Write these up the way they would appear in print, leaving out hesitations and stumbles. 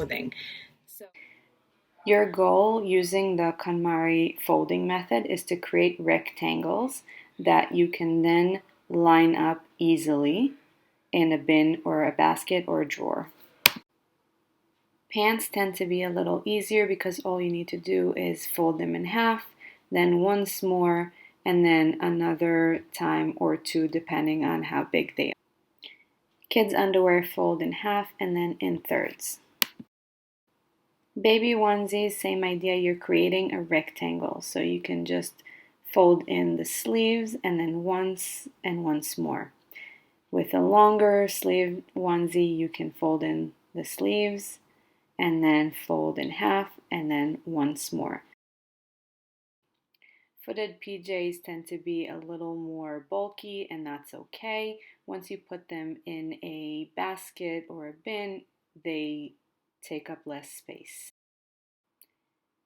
clothing. So your goal using the KonMari folding method is to create rectangles that you can then line up easily in a bin or a basket or a drawer. Pants tend to be a little easier because all you need to do is fold them in half, then once more, and then another time or two depending on how big they are. Kids' underwear fold in half and then in thirds. Baby onesies, same idea, you're creating a rectangle, so you can just fold in the sleeves and then once and once more. With a longer sleeve onesie, you can fold in the sleeves and then fold in half and then once more. Footed PJs tend to be a little more bulky, and that's okay. Once you put them in a basket or a bin, they take up less space.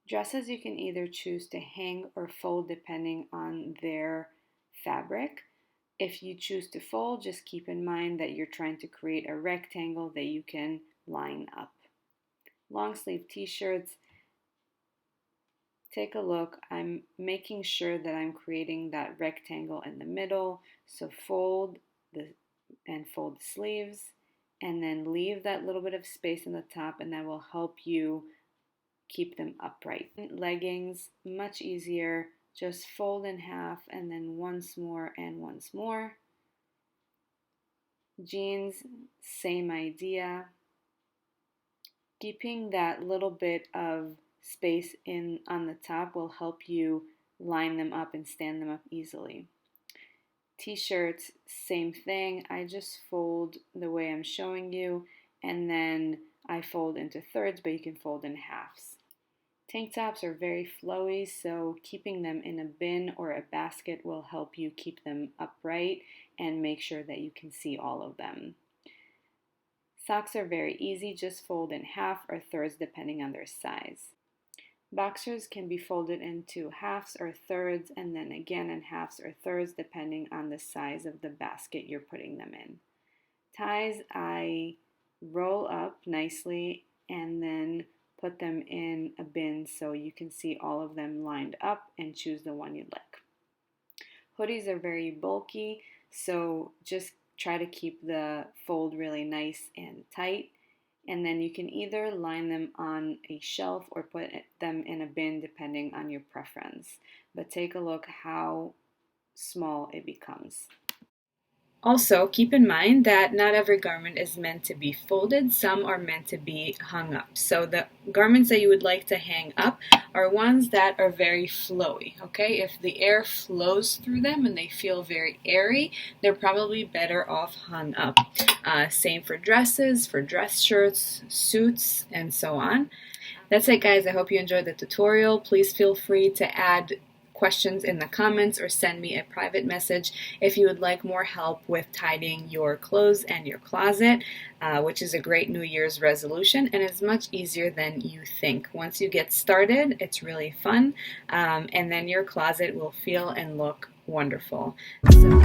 Dresses you can either choose to hang or fold depending on their fabric. If you choose to fold, just keep in mind that you're trying to create a rectangle that you can line up. Long sleeve t-shirts, take a look. I'm making sure that I'm creating that rectangle in the middle. So fold the sleeves and then leave that little bit of space in the top, and that will help you keep them upright. Leggings, much easier. Just fold in half and then once more and once more. Jeans, same idea. Keeping that little bit of space in on the top will help you line them up and stand them up easily. T-shirts, same thing. I just fold the way I'm showing you, and then I fold into thirds, but you can fold in halves. Tank tops are very flowy, so keeping them in a bin or a basket will help you keep them upright and make sure that you can see all of them. Socks are very easy, just fold in half or thirds depending on their size. Boxers can be folded into halves or thirds, and then again in halves or thirds depending on the size of the basket you're putting them in. Ties, I roll up nicely and then put them in a bin so you can see all of them lined up and choose the one you'd like. Hoodies are very bulky, so just try to keep the fold really nice and tight, and then you can either line them on a shelf or put them in a bin depending on your preference. But take a look how small it becomes. Also, keep in mind that not every garment is meant to be folded. Some are meant to be hung up. So the garments that you would like to hang up are ones that are very flowy, okay? If the air flows through them and they feel very airy, they're probably better off hung up. Same for dresses, for dress shirts, suits, and so on. That's it, guys. I hope you enjoyed the tutorial. Please feel free to add questions in the comments or send me a private message if you would like more help with tidying your clothes and your closet, which is a great New Year's resolution, and it's much easier than you think. Once you get started, it's really fun, and then your closet will feel and look wonderful. So